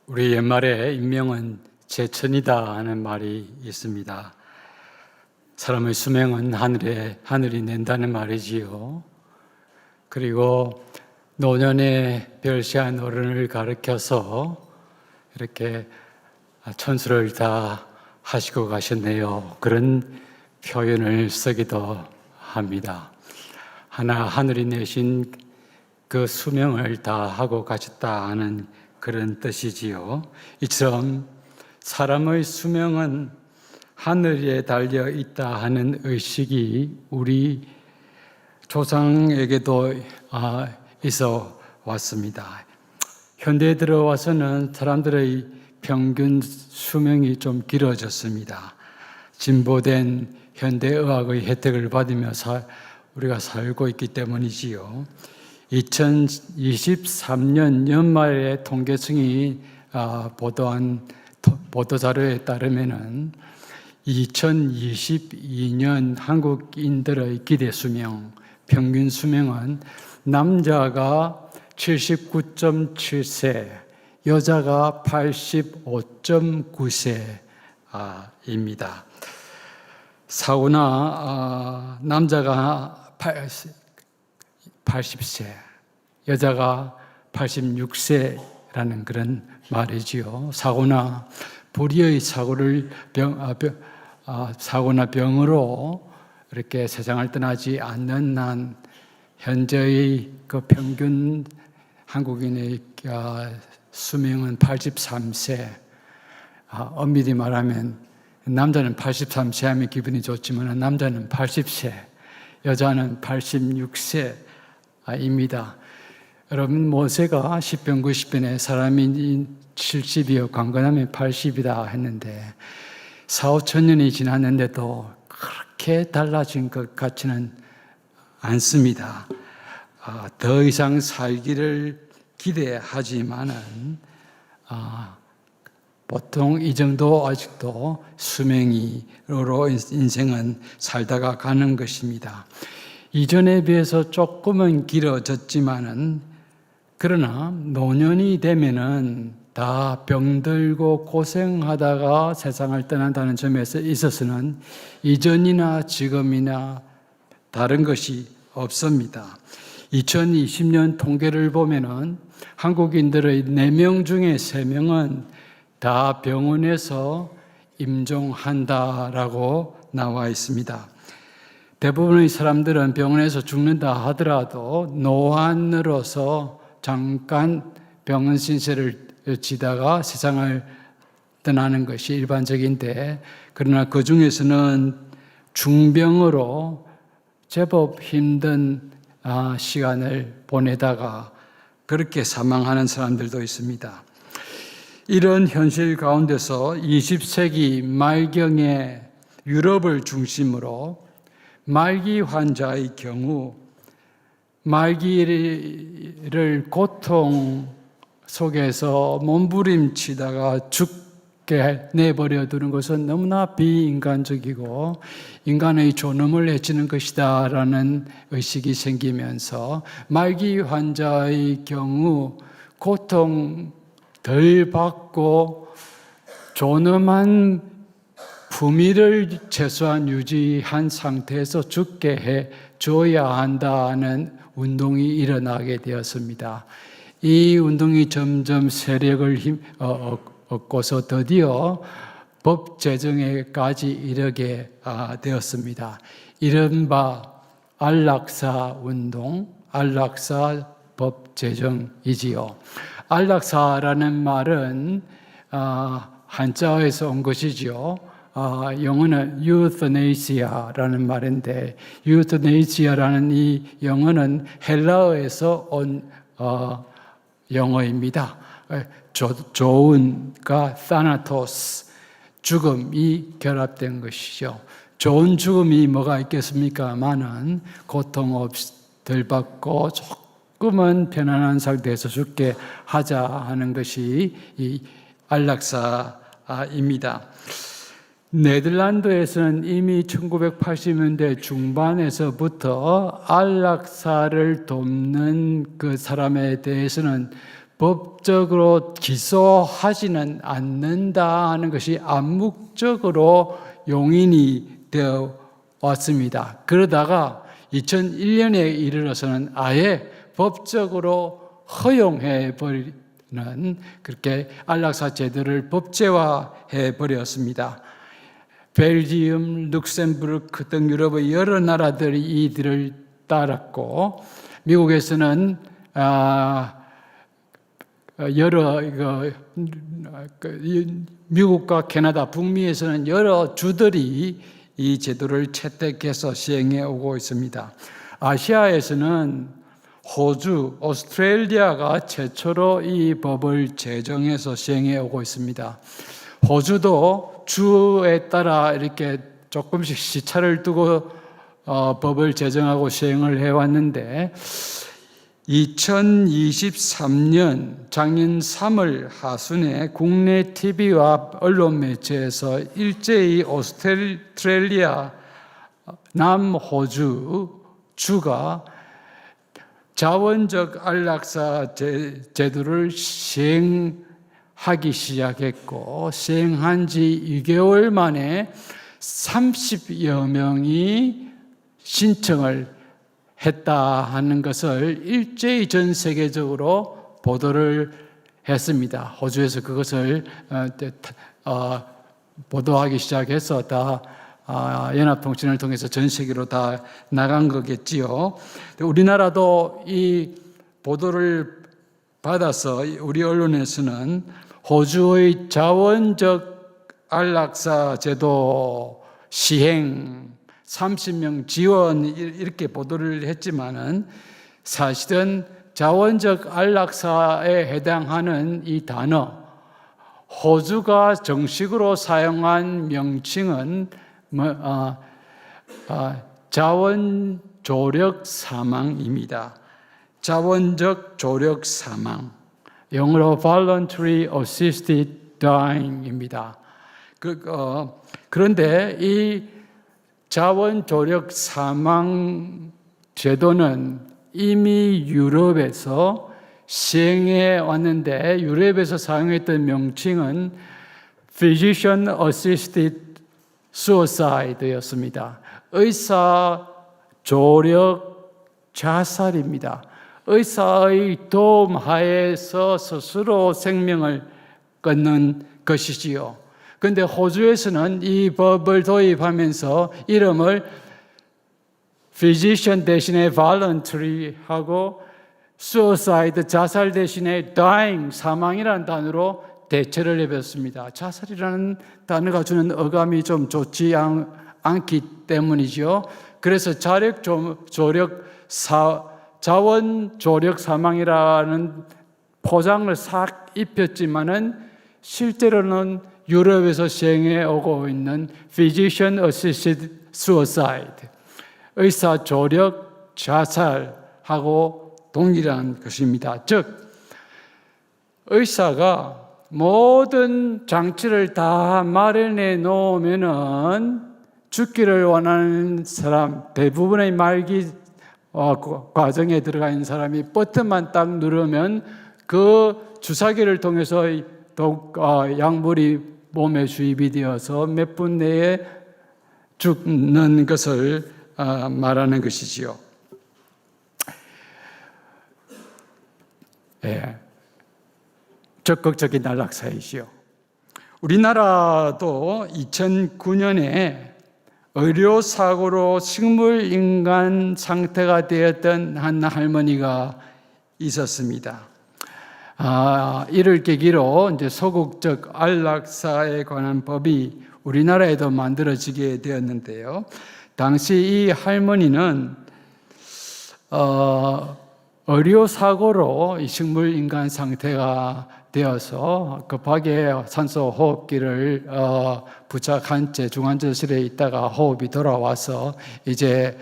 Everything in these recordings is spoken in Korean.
우리 옛말에 인명은 제천이다 하는 말이 있습니다. 사람의 수명은 하늘이 낸다는 말이지요. 그리고 노년의 별시한 어른을 가르쳐서 이렇게 천수를 다 하시고 가셨네요. 그런 표현을 쓰기도 합니다. 하늘이 내신 그 수명을 다 하고 가셨다 하는 그런 뜻이지요. 이처럼 사람의 수명은 하늘에 달려 있다 하는 의식이 우리 조상에게도 있어 왔습니다. 현대에 들어와서는 사람들의 평균 수명이 좀 길어졌습니다. 진보된 현대의학의 혜택을 받으며 우리가 살고 있기 때문이지요. 2023년 연말에 통계청이 보도한 보도자료에 따르면은 2022년 한국인들의 기대 수명, 평균 수명은 남자가 79.7세, 여자가 85.9세입니다. 사고나 남자가 80세, 여자가 86세라는 그런 말이지요. 사고나 불의의 사고나 병으로 이렇게 세상을 떠나지 않는 한 현재의 그 평균 한국인의 수명은 83세. 엄밀히 말하면 남자는 83세 하면 기분이 좋지만 남자는 80세, 여자는 86세입니다. 여러분, 모세가 시편 90편에 사람이 70이요 강건하면 80이다 했는데 4,5천 년이 지났는데도 그렇게 달라진 것 같지는 않습니다. 더 이상 살기를 기대하지만은 보통 이 정도 아직도 수명으로 인생은 살다가 가는 것입니다. 이전에 비해서 조금은 길어졌지만은 그러나 노년이 되면은 다 병들고 고생하다가 세상을 떠난다는 점에서 있어서는 이전이나 지금이나 다른 것이 없습니다. 2020년 통계를 보면은 한국인들의 4명 중에 3명은 다 병원에서 임종한다라고 나와 있습니다. 대부분의 사람들은 병원에서 죽는다 하더라도 노안으로서 잠깐 병원 신세를 지다가 세상을 떠나는 것이 일반적인데, 그러나 그 중에서는 중병으로 제법 힘든 시간을 보내다가 그렇게 사망하는 사람들도 있습니다. 이런 현실 가운데서 20세기 말경에 유럽을 중심으로 말기 환자의 경우 말기를 고통 속에서 몸부림치다가 죽게 내버려 두는 것은 너무나 비인간적이고 인간의 존엄을 해치는 것이다 라는 의식이 생기면서 말기 환자의 경우 고통 덜 받고 존엄한 품위를 최소한 유지한 상태에서 죽게 해 줘야 한다는 운동이 일어나게 되었습니다. 이 운동이 점점 세력을 얻고서 드디어 법 제정에까지 이르게 되었습니다. 이른바 안락사 운동, 안락사 법 제정이지요. 안락사라는 말은 한자어에서 온 것이지요. 영어는 euthanasia라는 말인데, euthanasia라는 이 영어는 헬라어에서 온 영어입니다. 좋은과 thanatos, 죽음이 결합된 것이죠. 좋은 죽음이 뭐가 있겠습니까마는 고통 덜 받고 조금은 편안한 상태에서 죽게 하자 하는 것이 이 안락사입니다. 네덜란드에서는 이미 1980년대 중반에서부터 안락사를 돕는 그 사람에 대해서는 법적으로 기소하지는 않는다 하는 것이 암묵적으로 용인이 되어 왔습니다. 그러다가 2001년에 이르러서는 아예 법적으로 허용해 버리는 그렇게 안락사 제도를 법제화해 버렸습니다. 벨기움, 룩셈부르크 등 유럽의 여러 나라들이 이들을 따랐고 미국에서는 미국과 캐나다, 북미에서는 여러 주들이 이 제도를 채택해서 시행해 오고 있습니다. 아시아에서는 호주, 오스트레일리아가 최초로 이 법을 제정해서 시행해 오고 있습니다. 호주도 주에 따라 이렇게 조금씩 시차를 두고 법을 제정하고 시행을 해왔는데 2023년 작년 3월 하순에 국내 TV와 언론 매체에서 일제히 오스트레일리아, 남호주 주가 자원적 안락사 제도를 시행하기 시작했고 시행한 지 2개월 만에 30여 명이 신청을 했다 하는 것을 일제히 전 세계적으로 보도를 했습니다. 호주에서 그것을 보도하기 시작해서 다 연합통신을 통해서 전 세계로 다 나간 거겠지요. 우리나라도 이 보도를 받아서 우리 언론에서는 호주의 자원적 안락사 제도 시행 30명 지원 이렇게 보도를 했지만은 사실은 자원적 안락사에 해당하는 이 단어 호주가 정식으로 사용한 명칭은 자원 조력 사망입니다. 자원적 조력 사망, 영어로 voluntary assisted dying입니다. 그런데 이 자원 조력 사망 제도는 이미 유럽에서 시행해 왔는데 유럽에서 사용했던 명칭은 physician assisted suicide였습니다. 의사 조력 자살입니다. 의사의 도움 하에서 스스로 생명을 끊는 것이지요. 그런데 호주에서는 이 법을 도입하면서 이름을 physician 대신에 voluntary 하고 suicide 자살 대신에 dying 사망이라는 단어로 대체를 해봤습니다. 자살이라는 단어가 주는 어감이 좀 좋지 않기 때문이죠. 그래서 자원 조력 사망이라는 포장을 싹 입혔지만은 실제로는 유럽에서 시행해 오고 있는 physician assisted suicide, 의사 조력 자살하고 동일한 것입니다. 즉 의사가 모든 장치를 다 마련해 놓으면은 죽기를 원하는 사람, 대부분의 말기 과정에 들어가 있는 사람이 버튼만 딱 누르면 그 주사기를 통해서 약물이 몸에 주입이 되어서 몇 분 내에 죽는 것을 말하는 것이지요. 예. 적극적인 안락사이지요. 우리나라도 2009년에 의료사고로 식물인간 상태가 되었던 한 할머니가 있었습니다. 이를 계기로 이제 소극적 안락사에 관한 법이 우리나라에도 만들어지게 되었는데요. 당시 이 할머니는 의료사고로 식물인간 상태가 되어서 급하게 산소호흡기를 부착한 채 중환자실에 있다가 호흡이 돌아와서 이제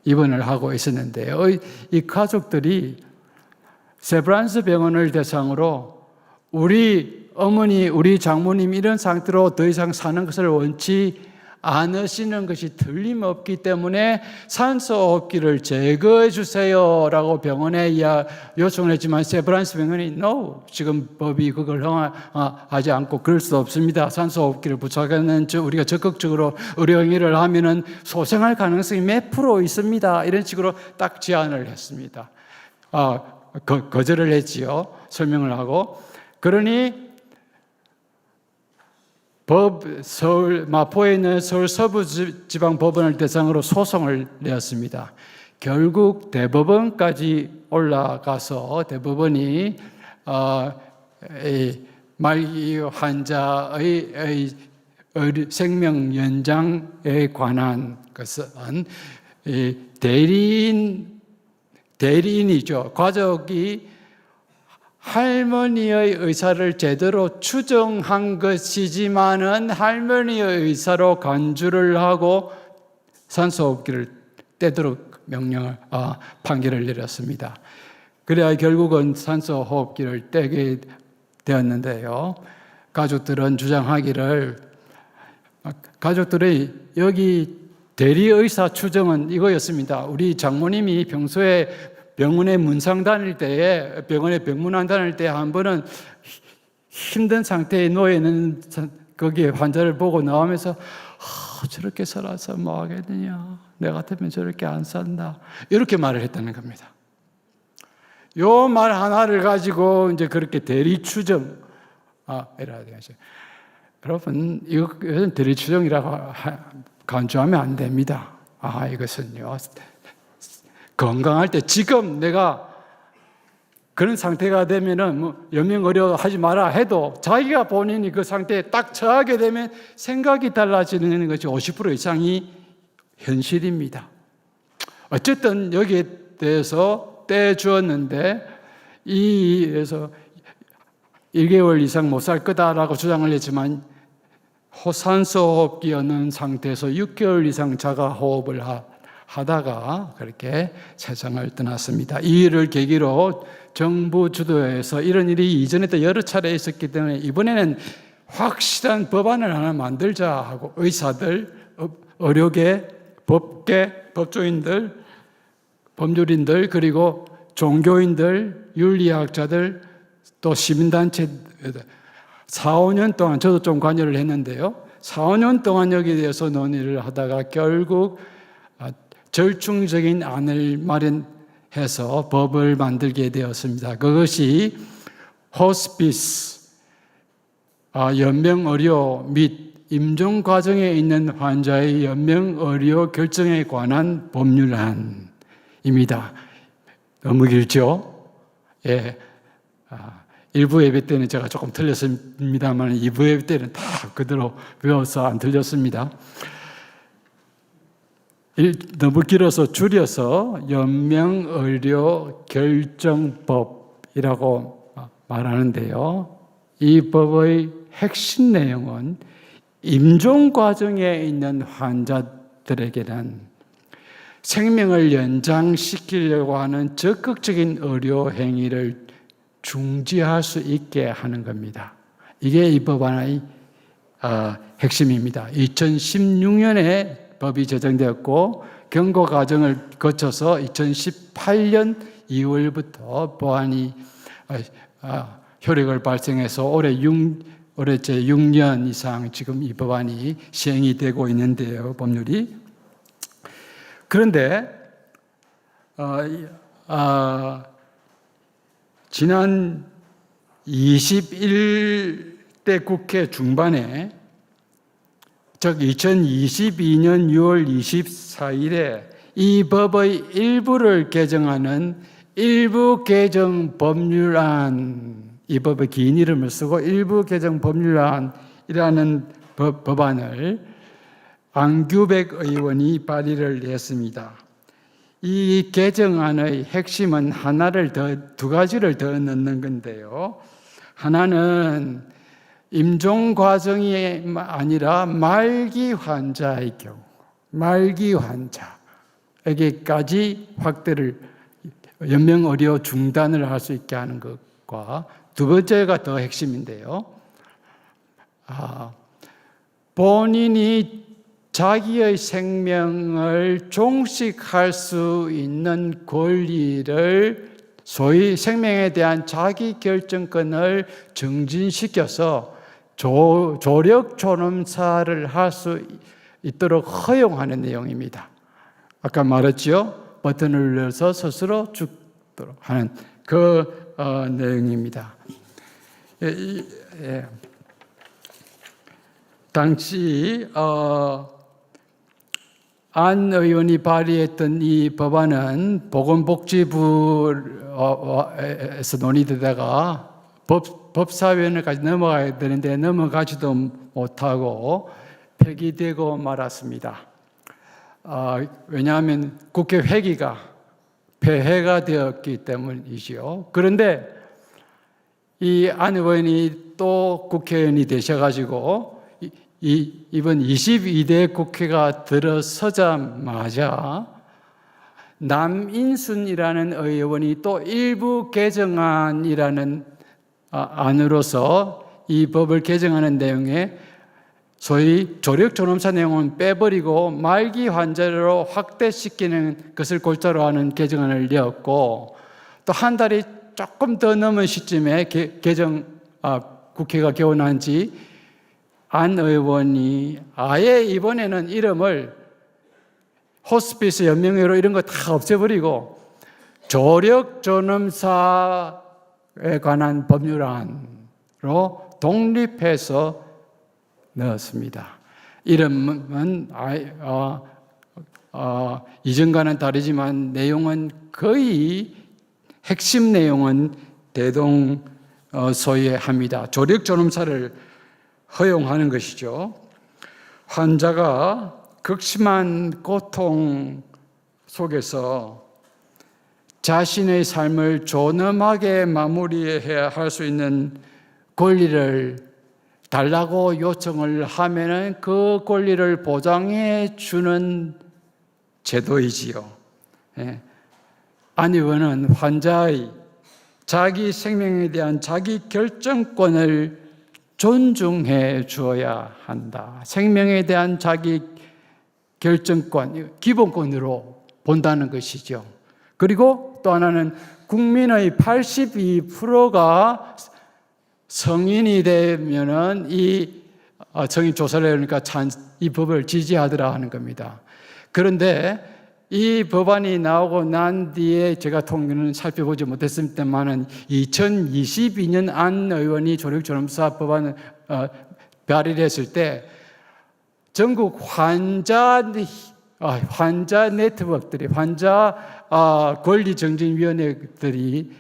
입원을 하고 있었는데요. 이 가족들이 세브란스 병원을 대상으로 우리 어머니, 우리 장모님 이런 상태로 더 이상 사는 것을 원치 않으시는 것이 틀림없기 때문에 산소호흡기를 제거해 주세요라고 병원에 요청을 했지만 세브란스 병원이 no, 지금 법이 그걸 허가하지 않고 그럴 수 없습니다. 산소호흡기를 부착하는 우리가 적극적으로 의료 행위를 하면은 소생할 가능성이 몇 프로 있습니다. 이런 식으로 딱 제안을 했습니다. 거절을 했지요. 설명을 하고. 그러니 서울 마포에 있는 서울 서부지방법원을 대상으로 소송을 내었습니다. 결국 대법원까지 올라가서 대법원이 말기 환자의 생명 연장에 관한 것은 대리인이죠. 가족이 할머니의 의사를 제대로 추정한 것이지만은 할머니의 의사로 간주를 하고 산소호흡기를 떼도록 판결을 내렸습니다. 그래야 결국은 산소호흡기를 떼게 되었는데요. 가족들이 여기 대리의사 추정은 이거였습니다. 우리 장모님이 평소에 병원에 병원에 병문안 다닐 때 한 번은 힘든 상태에 놓여 있는 거기에 환자를 보고 나오면서 저렇게 살아서 뭐 하겠느냐. 내 같으면 저렇게 안 산다. 이렇게 말을 했다는 겁니다. 요 말 하나를 가지고 이제 그렇게 대리 추정, 이래야 되겠죠. 여러분, 이것은 대리 추정이라고 간주하면 안 됩니다. 이것은요. 건강할 때 지금 내가 그런 상태가 되면은 연명의료 하지 마라 해도 자기가 본인이 그 상태에 딱 처하게 되면 생각이 달라지는 것이 50% 이상이 현실입니다. 어쨌든 여기에 대해서 떼주었는데 그래서 1개월 이상 못 살 거다라고 주장을 했지만 호산소호흡기 없는 상태에서 6개월 이상 자가호흡을 하다가 그렇게 세상을 떠났습니다. 이 일을 계기로 정부 주도에서 이런 일이 이전에도 여러 차례 있었기 때문에 이번에는 확실한 법안을 하나 만들자 하고 의사들, 의료계, 법계, 법조인들, 법률인들, 그리고 종교인들, 윤리학자들, 또 시민단체 4, 5년 동안 저도 좀 관여를 했는데요. 4, 5년 동안 여기에 대해서 논의를 하다가 결국 절충적인 안을 마련해서 법을 만들게 되었습니다. 그것이 호스피스, 연명의료 및 임종 과정에 있는 환자의 연명의료 결정에 관한 법률안입니다. 너무 길죠? 예. 1부 예배 때는 제가 조금 틀렸습니다만 2부 예배 때는 다 그대로 외워서 안 틀렸습니다. 너무 길어서 줄여서 연명의료 결정법이라고 말하는데요. 이 법의 핵심 내용은 임종 과정에 있는 환자들에게는 생명을 연장시키려고 하는 적극적인 의료 행위를 중지할 수 있게 하는 겁니다. 이게 이 법안의 핵심입니다. 2016년에 법이 제정되었고 경고 과정을 거쳐서 2018년 2월부터 법안이 효력을 발생해서 올해째 6년 이상 지금 이 법안이 시행이 되고 있는데요, 법률이. 그런데 지난 21대 국회 중반에 즉 2022년 6월 24일에 이 법의 일부를 개정하는 일부 개정 법률안, 이 법의 긴 이름을 쓰고 일부 개정 법률안이라는 법안을 안규백 의원이 발의를 했습니다. 이 개정안의 핵심은 두 가지를 더 넣는 건데요. 하나는 임종 과정이 아니라 말기 환자의 경우, 말기 환자에게까지 확대를, 연명의료 중단을 할 수 있게 하는 것과 두 번째가 더 핵심인데요. 본인이 자기의 생명을 종식할 수 있는 권리를, 소위 생명에 대한 자기 결정권을 정진시켜서 조력 존엄사를 할 수 있도록 허용하는 내용입니다. 아까 말했죠? 버튼을 눌러서 스스로 죽도록 하는 그 내용입니다. 당시 안 의원이 발의했던 이 법안은 보건복지부에서 논의되다가 법사위원회까지 넘어가야 되는데 넘어가지도 못하고 폐기되고 말았습니다. 왜냐하면 국회 회기가 폐회가 되었기 때문이지요. 그런데 이 안 의원이 또 국회의원이 되셔가지고 이번 22대 국회가 들어서자마자 남인순이라는 의원이 또 일부 개정안이라는 안으로서 이 법을 개정하는 내용에 소위 조력존엄사 내용은 빼버리고 말기 환자로 확대시키는 것을 골자로 하는 개정안을 내었고, 또 한 달이 조금 더 넘은 시점에 국회가 개원한 지 안 의원이 아예 이번에는 이름을 호스피스, 연명의료 이런 거 다 없애버리고 조력존엄사에 관한 법률안으로 독립해서 넣었습니다. 이름은 이전과는 다르지만 내용은 거의 핵심 내용은 대동소이합니다. 조력존엄사를 허용하는 것이죠. 환자가 극심한 고통 속에서 자신의 삶을 존엄하게 마무리해야 할 수 있는 권리를 달라고 요청을 하면은 그 권리를 보장해 주는 제도이지요. 안 의원은 환자의 자기 생명에 대한 자기 결정권을 존중해 주어야 한다. 생명에 대한 자기 결정권, 기본권으로 본다는 것이죠. 그리고 또 하나는 국민의 82%가 성인이 되면은 이 성인 조사를 해보니까 이 법을 지지하더라 하는 겁니다. 그런데 이 법안이 나오고 난 뒤에 제가 통계는 살펴보지 못했습니다만은 2022년 안 의원이 조력존엄사 법안을 발의를 했을 때 전국 환자 네트워크들이, 환자 권리정진위원회들이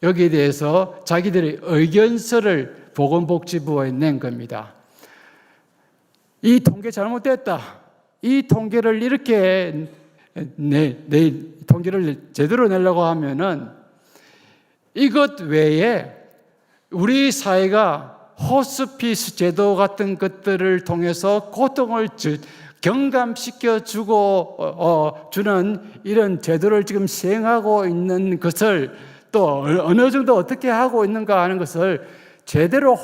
여기에 대해서 자기들의 의견서를 보건복지부에 낸 겁니다. 이 통계 잘못됐다. 이 통계를 이렇게 통계를 제대로 내려고 하면은 이것 외에 우리 사회가 호스피스 제도 같은 것들을 통해서 고통을 경감시켜 주는 이런 제도를 지금 시행하고 있는 것을 또 어느 정도 어떻게 하고 있는가 하는 것을 제대로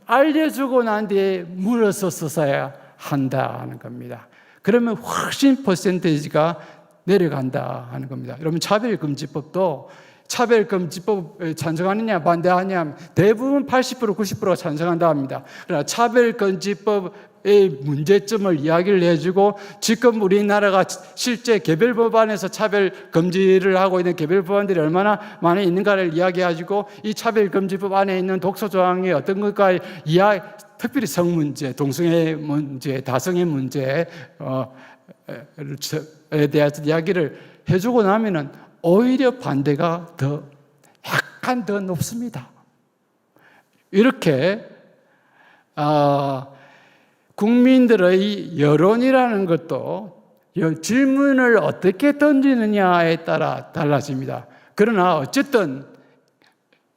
알려주고 난 뒤에 물어서 써야 한다는 겁니다. 그러면 훨씬 퍼센테이지가 내려간다 하는 겁니다. 여러분, 차별금지법도 차별금지법에 찬성하느냐 반대하냐 대부분 80% 90%가 찬성한다 합니다. 그러나 차별금지법의 문제점을 이야기를 해주고 지금 우리나라가 실제 개별법안에서 차별금지를 하고 있는 개별법안들이 얼마나 많이 있는가를 이야기해가지고 이 차별금지법 안에 있는 독소조항이 어떤 것과 특별히 성문제, 동성애 문제, 다성애 문제에 대해서 이야기를 해주고 나면은 오히려 반대가 약간 더 높습니다. 이렇게 국민들의 여론이라는 것도 질문을 어떻게 던지느냐에 따라 달라집니다. 그러나 어쨌든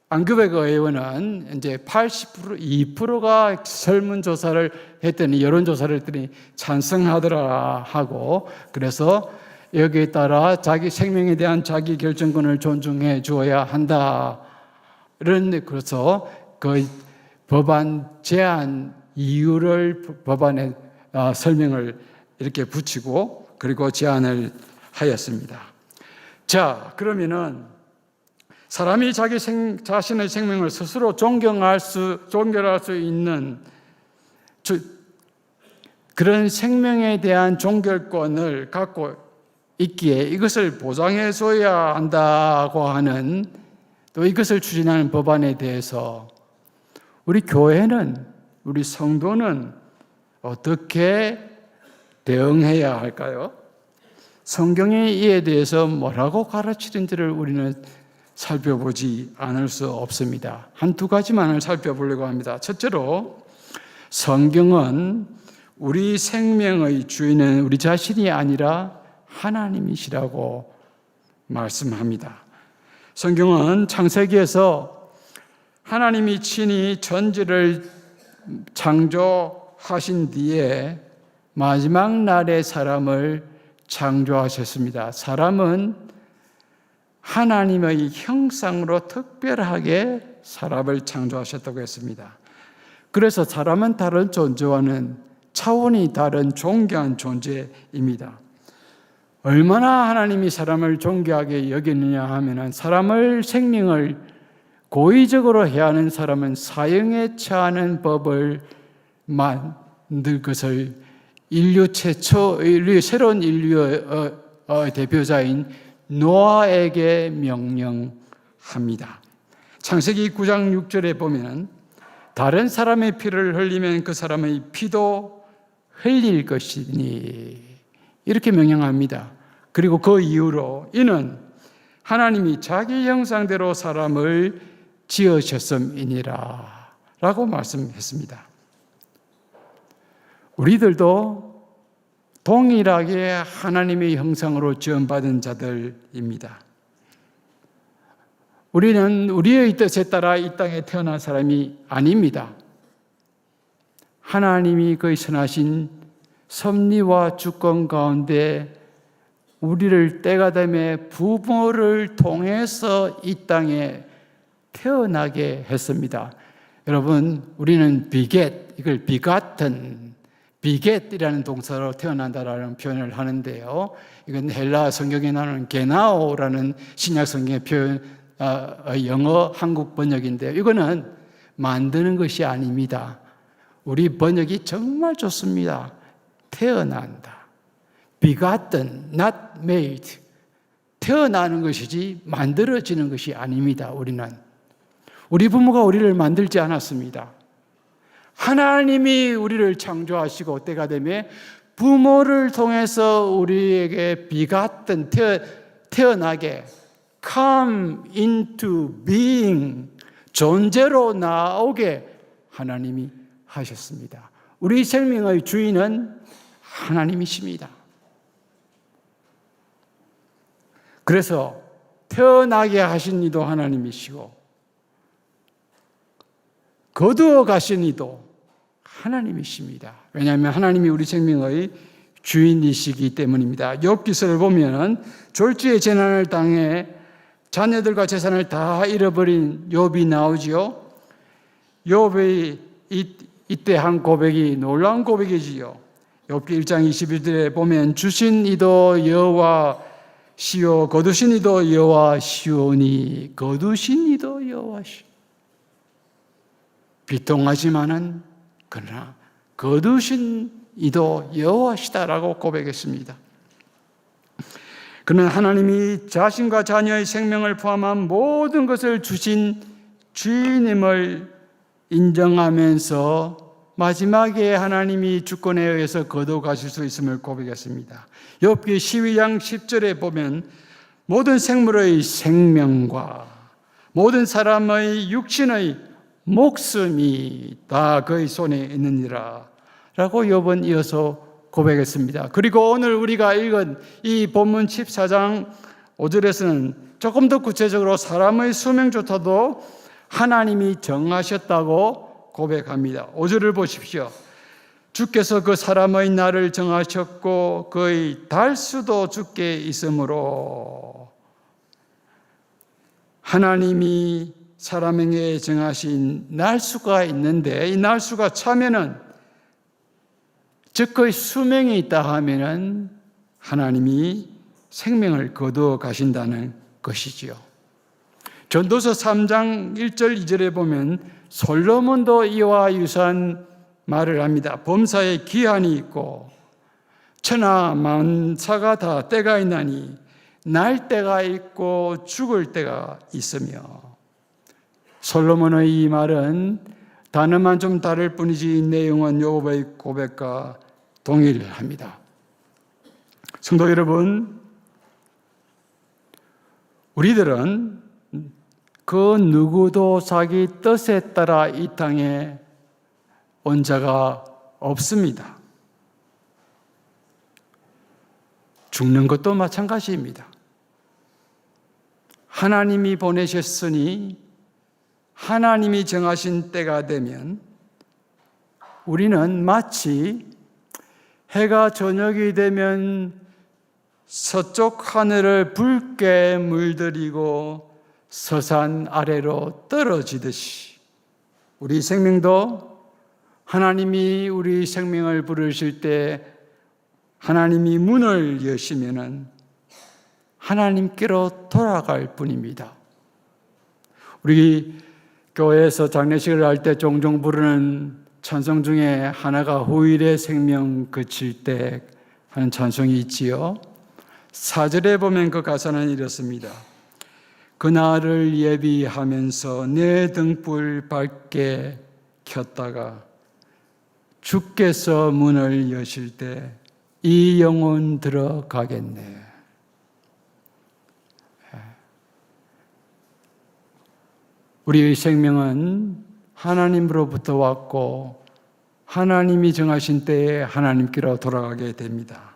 안규백 의원은 이제 80% 2%가 설문조사를 했더니 여론조사를 했더니 찬성하더라 하고, 그래서 여기에 따라 자기 생명에 대한 자기 결정권을 존중해 주어야 한다. 그래서 그 법안 제안 이유를 법안에 설명을 이렇게 붙이고 그리고 제안을 하였습니다. 자, 그러면은 사람이 자기 자신의 생명을 스스로 존경할 수 있는 그런 생명에 대한 종결권을 갖고 있기에 이것을 보장해 줘야 한다고 하는, 또 이것을 추진하는 법안에 대해서 우리 교회는, 우리 성도는 어떻게 대응해야 할까요? 성경이 이에 대해서 뭐라고 가르치는지를 우리는 살펴보지 않을 수 없습니다. 한두 가지만을 살펴보려고 합니다. 첫째로, 성경은 우리 생명의 주인은 우리 자신이 아니라 하나님이시라고 말씀합니다. 성경은 창세기에서 하나님이 친히 천지를 창조하신 뒤에 마지막 날에 사람을 창조하셨습니다. 사람은 하나님의 형상으로 특별하게 사람을 창조하셨다고 했습니다. 그래서 사람은 다른 존재와는 차원이 다른 존귀한 존재입니다. 얼마나 하나님이 사람을 존귀하게 여기느냐 하면은, 사람을 생명을 고의적으로 해하는 사람은 사형에 처하는 법을 만들 것을 인류의 새로운 인류의 대표자인 노아에게 명령합니다. 창세기 9장 6절에 보면 다른 사람의 피를 흘리면 그 사람의 피도 흘릴 것이니 이렇게 명령합니다. 그리고 그 이후로 이는 하나님이 자기 형상대로 사람을 지으셨음이니라 라고 말씀했습니다. 우리들도 동일하게 하나님의 형상으로 지음받은 자들입니다. 우리는 우리의 뜻에 따라 이 땅에 태어난 사람이 아닙니다. 하나님이 그의 선하신 섭리와 주권 가운데 우리를 때가 되매 부모를 통해서 이 땅에 태어나게 했습니다. 여러분, 우리는 이걸 비겟이라는 동사로 태어난다라는 표현을 하는데요. 이건 헬라 성경에 나오는 게나오라는 신약 성경의 표현, 영어 한국 번역인데요. 이거는 만드는 것이 아닙니다. 우리 번역이 정말 좋습니다. 태어난다. begotten, not made. 태어나는 것이지 만들어지는 것이 아닙니다. 우리 부모가 우리를 만들지 않았습니다. 하나님이 우리를 창조하시고 때가 되면 부모를 통해서 우리에게 begotten, 태어나게, come into being, 존재로 나오게 하나님이 하셨습니다. 우리 생명의 주인은 하나님이십니다. 그래서 태어나게 하신 이도 하나님이시고 거두어 가신 이도 하나님이십니다. 왜냐하면 하나님이 우리 생명의 주인이시기 때문입니다. 욥기서를 보면 졸지의 재난을 당해 자녀들과 재산을 다 잃어버린 욥이 나오지요. 욥의 이때 한 고백이 놀라운 고백이지요. 욥기 1장 21절에 보면 주신 이도 여호와시오 거두신 이도 여호와시오니 거두신 이도 여호와시오. 비통하지만은 그러나 거두신 이도 여호와시다라고 고백했습니다. 그는 하나님이 자신과 자녀의 생명을 포함한 모든 것을 주신 주인임을 인정하면서 마지막에 하나님이 주권에 의해서 거둬가실 수 있음을 고백했습니다. 욥기 12장 10절에 보면 모든 생물의 생명과 모든 사람의 육신의 목숨이 다 그의 손에 있느니라 라고 욥은 이어서 고백했습니다. 그리고 오늘 우리가 읽은 이 본문 14장 5절에서는 조금 더 구체적으로 사람의 수명조차도 하나님이 정하셨다고 고백합니다. 5절을 보십시오. 주께서 그 사람의 날을 정하셨고 그의 달수도 주께 있으므로 하나님이 사람에게 정하신 날수가 있는데 이 날수가 차면은 즉 그의 수명이 있다 하면은 하나님이 생명을 거두어 가신다는 것이지요. 전도서 3장 1절 2절에 보면 솔로몬도 이와 유사한 말을 합니다. 범사에 기한이 있고 천하 만사가 다 때가 있나니 날 때가 있고 죽을 때가 있으며. 솔로몬의 이 말은 단어만 좀 다를 뿐이지 내용은 욥의 고백과 동일합니다. 성도 여러분, 우리들은 그 누구도 자기 뜻에 따라 이 땅에 온 자가 없습니다. 죽는 것도 마찬가지입니다. 하나님이 보내셨으니 하나님이 정하신 때가 되면 우리는 마치 해가 저녁이 되면 서쪽 하늘을 붉게 물들이고 서산 아래로 떨어지듯이 우리 생명도 하나님이 우리 생명을 부르실 때 하나님이 문을 여시면은 하나님께로 돌아갈 뿐입니다. 우리 교회에서 장례식을 할 때 종종 부르는 찬송 중에 하나가 후일의 생명 그칠 때 하는 찬송이 있지요. 4절에 보면 그 가사는 이렇습니다. 그날을 예비하면서 내 등불 밝게 켰다가 주께서 문을 여실 때 이 영혼 들어가겠네. 우리의 생명은 하나님으로부터 왔고 하나님이 정하신 때에 하나님께로 돌아가게 됩니다.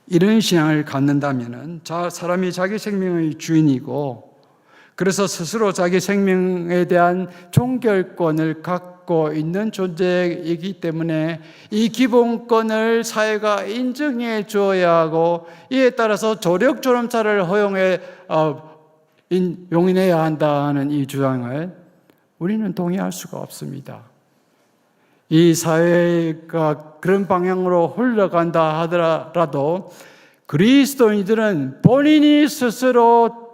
이런 신앙을 갖는다면 사람이 자기 생명의 주인이고 그래서 스스로 자기 생명에 대한 종결권을 갖고 있는 존재이기 때문에 이 기본권을 사회가 인정해 주어야 하고 이에 따라서 조력조nom사를 용인해야 한다는 이 주장을 우리는 동의할 수가 없습니다. 이 사회가 그런 방향으로 흘러간다 하더라도 그리스도인들은 본인이 스스로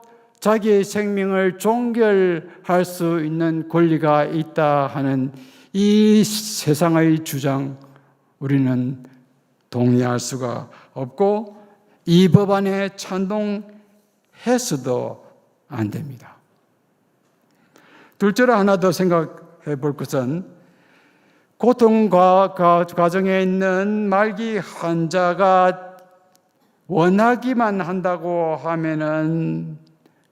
자기의 생명을 종결할 수 있는 권리가 있다 하는 이 세상의 주장 우리는 동의할 수가 없고 이 법안에 찬동해서도 안 됩니다. 둘째로 하나 더 생각해 볼 것은 고통과 과정에 있는 말기 환자가 원하기만 한다고 하면은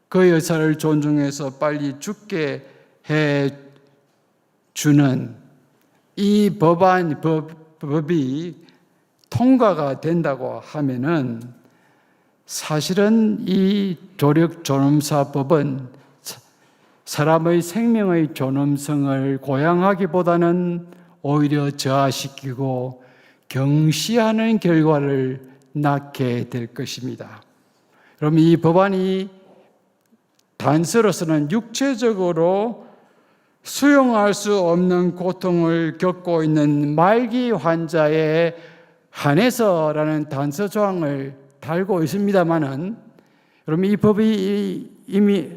그 의사를 존중해서 빨리 죽게 해 주는 이 법이 통과가 된다고 하면은 사실은 이 조력조nom사법은 사람의 생명의 존엄성을 고양하기보다는 오히려 저하시키고 경시하는 결과를 낳게 될 것입니다. 그럼 이 법안이 단서로서는 육체적으로 수용할 수 없는 고통을 겪고 있는 말기 환자에 한해서라는 단서 조항을 달고 있습니다만은 여러분 이 법이 이미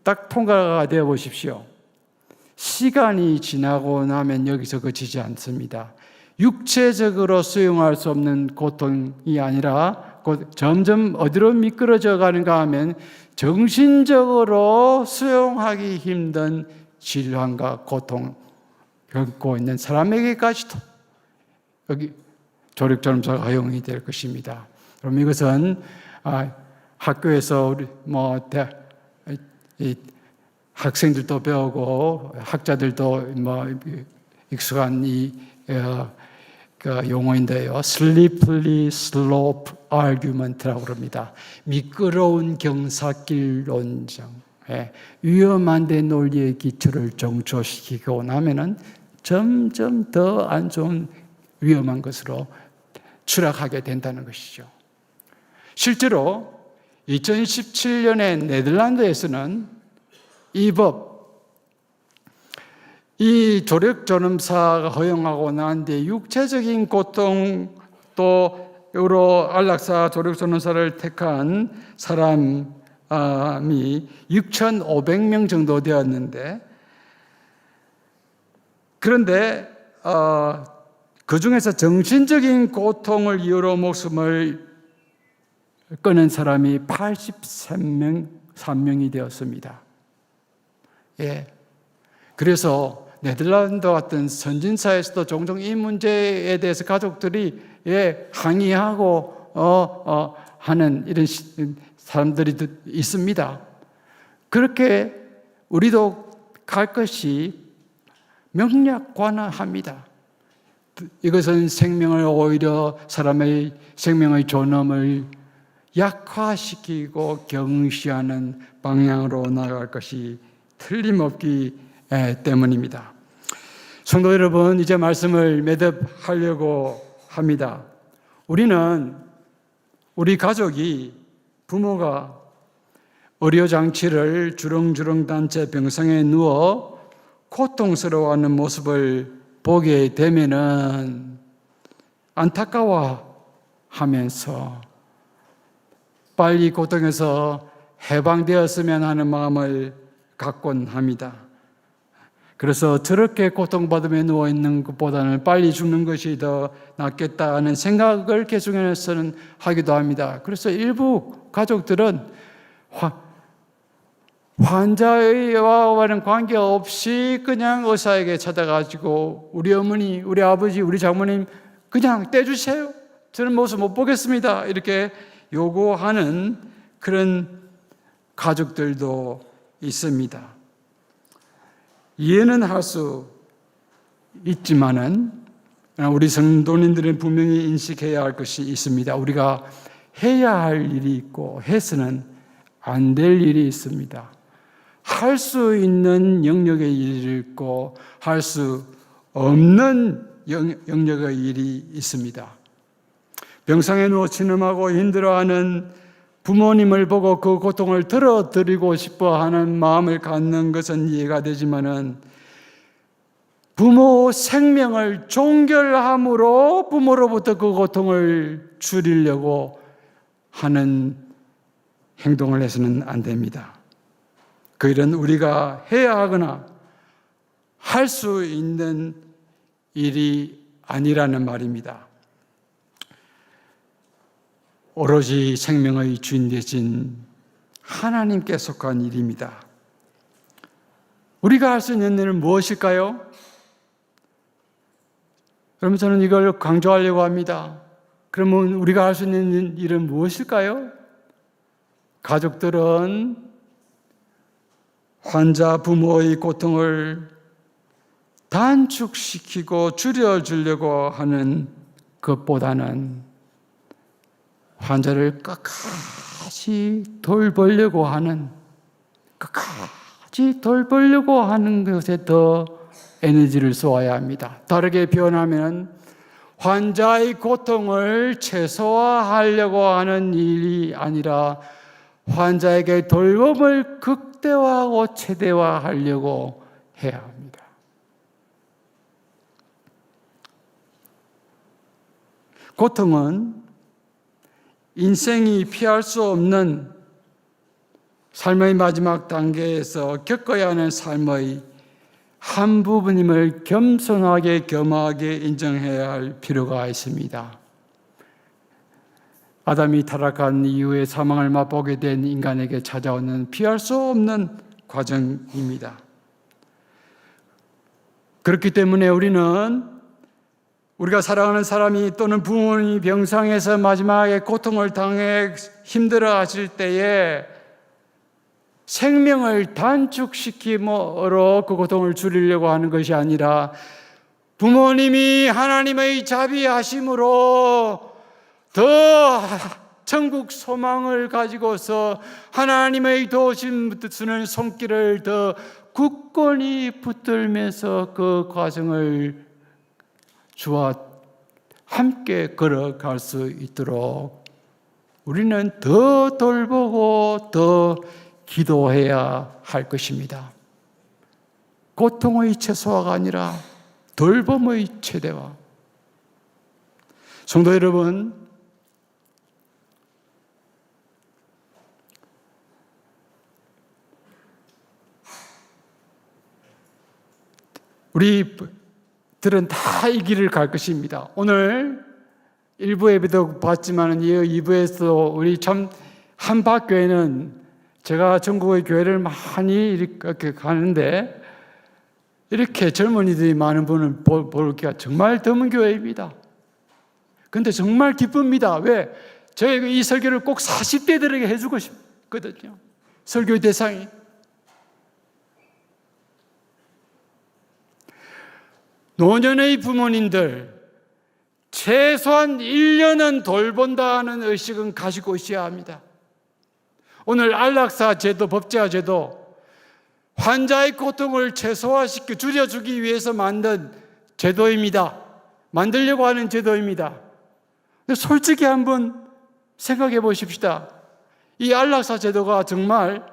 딱 통과가 되어 보십시오. 시간이 지나고 나면 여기서 그치지 않습니다. 육체적으로 수용할 수 없는 고통이 아니라 점점 어디로 미끄러져 가는가 하면 정신적으로 수용하기 힘든 질환과 고통 겪고 있는 사람에게까지도 여기 조력조nom사가 허용이 될 것입니다. 그럼 이것은 학교에서 우리 학생들도 배우고 학자들도 익숙한 이 용어인데요. Slippery slope argument라고 합니다. 미끄러운 경사길 논쟁. 위험한 데 논리의 기초를 정초시키고 나면은 점점 더 안 좋은 위험한 것으로 추락하게 된다는 것이죠. 실제로 2017년에 네덜란드에서는 이 법, 이 조력전음사가 허용하고 난 뒤에 육체적인 고통 또 여러 안락사 조력전음사를 택한 사람이 6,500명 정도 되었는데, 그런데 그 중에서 정신적인 고통을 이유로 목숨을 끊은 사람이 83명이 되었습니다. 예. 그래서 네덜란드 같은 선진사에서도 종종 이 문제에 대해서 가족들이 항의하고 하는 이런 사람들이 있습니다. 그렇게 우리도 갈 것이 명약관화합니다. 이것은 생명을 오히려 사람의 생명의 존엄을 약화시키고 경시하는 방향으로 나아갈 것이 틀림없기 때문입니다. 성도 여러분, 이제 말씀을 매듭하려고 합니다. 우리 가족이, 부모가 의료장치를 주렁주렁 단 채 병상에 누워 고통스러워하는 모습을 보게 되면은 안타까워하면서 빨리 고통에서 해방되었으면 하는 마음을 갖곤 합니다. 그래서 저렇게 고통받으며 누워있는 것보다는 빨리 죽는 것이 더 낫겠다는 생각을 개중에서는 하기도 합니다. 그래서 일부 가족들은 환자와는 관계없이 그냥 의사에게 찾아가지고 우리 어머니, 우리 아버지, 우리 장모님 그냥 떼주세요. 저는 모습 못 보겠습니다. 이렇게 요구하는 그런 가족들도 있습니다. 이해는 할 수 있지만은 우리 성도님들은 분명히 인식해야 할 것이 있습니다. 우리가 해야 할 일이 있고 해서는 안 될 일이 있습니다. 할 수 있는 영역의 일이 있고 할 수 없는 영역의 일이 있습니다. 병상에 누워 신음하고 힘들어하는 부모님을 보고 그 고통을 덜어드리고 싶어하는 마음을 갖는 것은 이해가 되지만은 부모 생명을 종결함으로 부모로부터 그 고통을 줄이려고 하는 행동을 해서는 안 됩니다. 그 일은 우리가 해야 하거나 할 수 있는 일이 아니라는 말입니다. 오로지 생명의 주인 되신 하나님께 속한 일입니다. 우리가 할 수 있는 일은 무엇일까요? 그러면 저는 이걸 강조하려고 합니다. 그러면 우리가 할 수 있는 일은 무엇일까요? 가족들은 환자 부모의 고통을 단축시키고 줄여주려고 하는 것보다는 환자를 끝까지 돌보려고 하는 것에 더 에너지를 쏘아야 합니다. 다르게 표현하면 환자의 고통을 최소화하려고 하는 일이 아니라 환자에게 돌봄을 극대화하고 최대화하려고 해야 합니다. 고통은 인생이 피할 수 없는 삶의 마지막 단계에서 겪어야 하는 삶의 한 부분임을 겸손하게 겸하게 인정해야 할 필요가 있습니다. 아담이 타락한 이후에 사망을 맛보게 된 인간에게 찾아오는 피할 수 없는 과정입니다. 그렇기 때문에 우리가 사랑하는 사람이 또는 부모님이 병상에서 마지막에 고통을 당해 힘들어 하실 때에 생명을 단축시킴으로 그 고통을 줄이려고 하는 것이 아니라 부모님이 하나님의 자비하심으로 더 천국 소망을 가지고서 하나님의 도우심 쓰는 손길을 더 굳건히 붙들면서 그 과정을 주와 함께 걸어갈 수 있도록 우리는 더 돌보고 더 기도해야 할 것입니다. 고통의 최소화가 아니라 돌봄의 최대화. 성도 여러분, 우리들은 다 이 길을 갈 것입니다. 오늘 1부 예배도 봤지만 2부에서 우리 참 한박교회는 제가 전국의 교회를 많이 이렇게 가는데 이렇게 젊은이들이 많은 분을 보기가 정말 드문 교회입니다. 그런데 정말 기쁩니다. 왜? 저희가 이 설교를 꼭 40대들에게 해주고 싶거든요. 설교의 대상이. 노년의 부모님들, 최소한 1년은 돌본다는 의식은 가지고 있어야 합니다. 오늘 안락사 제도, 법제화 제도, 환자의 고통을 최소화시켜 줄여주기 위해서 만든 제도입니다. 만들려고 하는 제도입니다. 솔직히 한번 생각해 보십시다. 이 안락사 제도가 정말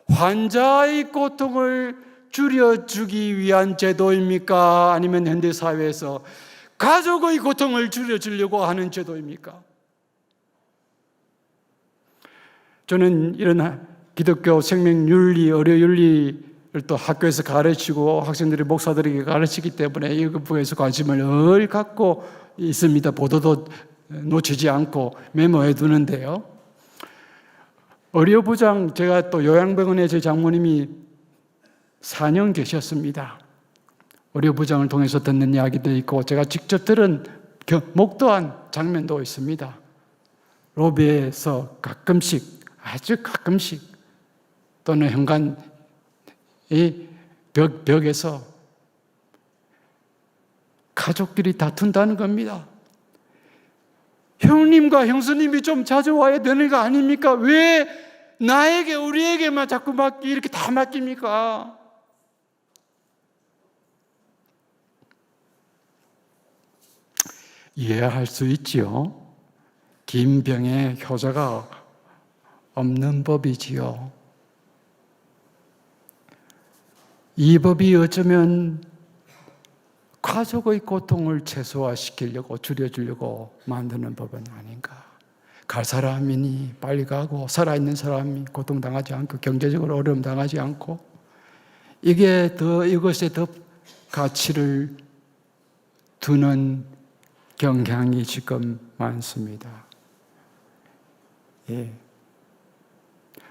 환자의 고통을 줄여주기 위한 제도입니까? 아니면 현대사회에서 가족의 고통을 줄여주려고 하는 제도입니까? 저는 이런 기독교 생명윤리, 의료윤리를 또 학교에서 가르치고 학생들이 목사들에게 가르치기 때문에 이 부분에서 관심을 늘 갖고 있습니다. 보도도 놓치지 않고 메모해 두는데요. 의료부장, 제가 또 요양병원에 제 장모님이 4년 계셨습니다. 의료부장을 통해서 듣는 이야기도 있고 제가 직접 들은 목도한 장면도 있습니다. 로비에서 가끔씩, 아주 가끔씩 또는 현관 이 벽에서 가족끼리 다툰다는 겁니다. 형님과 형수님이 좀 자주 와야 되는 거 아닙니까? 왜 나에게, 우리에게만 자꾸 이렇게 다 맡깁니까? 이해할 수 있지요. 긴 병에 효자가 없는 법이지요. 이 법이 어쩌면 가족의 고통을 최소화시키려고 줄여주려고 만드는 법은 아닌가. 갈 사람이니 빨리 가고 살아있는 사람이 고통당하지 않고 경제적으로 어려움 당하지 않고 이것에 더 가치를 두는 경향이 지금 많습니다. 예.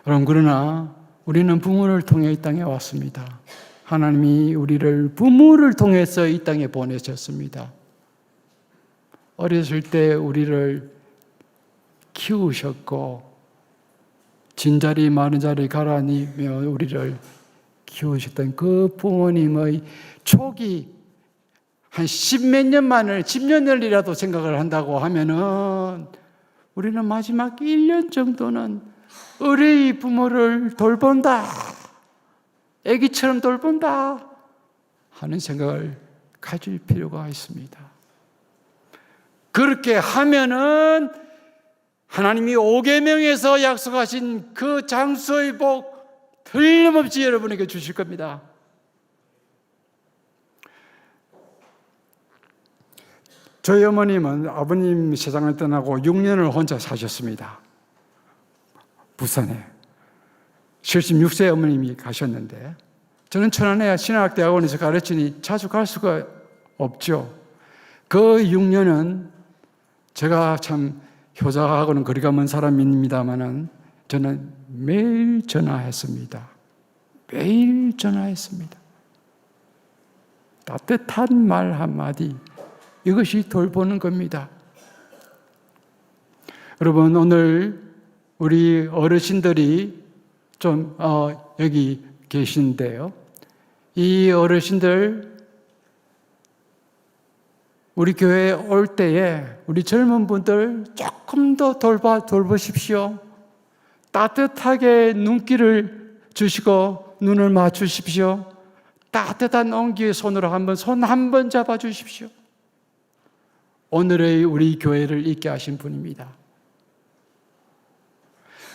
여러분, 그러나 우리는 부모를 통해 이 땅에 왔습니다. 하나님이 우리를 부모를 통해서 이 땅에 보내셨습니다. 어렸을 때 우리를 키우셨고 진자리 마른 자리 가라니며 우리를 키우셨던 그 부모님의 초기 한 10몇 년 만을, 10년을이라도 생각을 한다고 하면은 우리는 마지막 1년 정도는 의뢰의 부모를 돌본다, 아기처럼 돌본다 하는 생각을 가질 필요가 있습니다. 그렇게 하면은 하나님이 5계명에서 약속하신 그 장수의 복 틀림없이 여러분에게 주실 겁니다. 저희 어머님은 아버님 세상을 떠나고 6년을 혼자 사셨습니다. 부산에. 76세 어머님이 가셨는데 저는 천안에 신학대학원에서 가르치니 자주 갈 수가 없죠. 그 6년은 제가 참 효자하고는 거리가 먼 사람입니다만은 저는 매일 전화했습니다. 매일 전화했습니다. 따뜻한 말 한마디, 이것이 돌보는 겁니다. 여러분, 오늘 우리 어르신들이 좀 여기 계신데요. 이 어르신들 우리 교회에 올 때에 우리 젊은 분들 조금 더 돌보십시오. 따뜻하게 눈길을 주시고 눈을 맞추십시오. 따뜻한 온기의 손으로 손 한 번 잡아주십시오. 오늘의 우리 교회를 있게 하신 분입니다.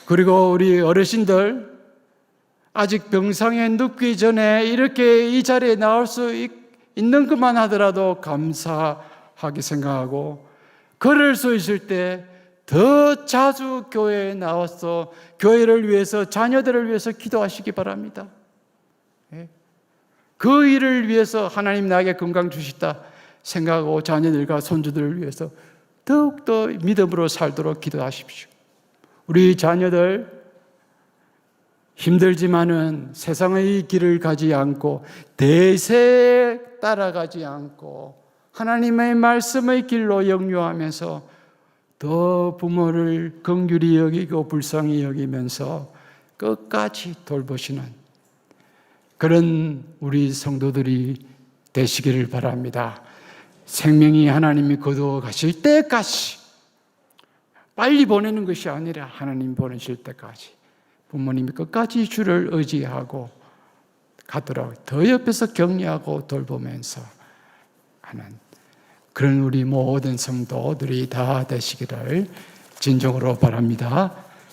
그리고 우리 어르신들 아직 병상에 눕기 전에 이렇게 이 자리에 나올 수 있는 것만 하더라도 감사하게 생각하고, 걸을 수 있을 때 더 자주 교회에 나와서 교회를 위해서, 자녀들을 위해서 기도하시기 바랍니다. 그 일을 위해서 하나님 나에게 건강 주시다 생각하고 자녀들과 손주들을 위해서 더욱더 믿음으로 살도록 기도하십시오. 우리 자녀들 힘들지만은 세상의 길을 가지 않고 대세에 따라가지 않고 하나님의 말씀의 길로 역류하면서 더 부모를 긍휼히 여기고 불쌍히 여기면서 끝까지 돌보시는 그런 우리 성도들이 되시기를 바랍니다. 생명이 하나님이 거두어 가실 때까지, 빨리 보내는 것이 아니라 하나님 보내실 때까지 부모님이 끝까지 주를 의지하고 가도록 더 옆에서 격려하고 돌보면서 하는 그런 우리 모든 성도들이 다 되시기를 진정으로 바랍니다.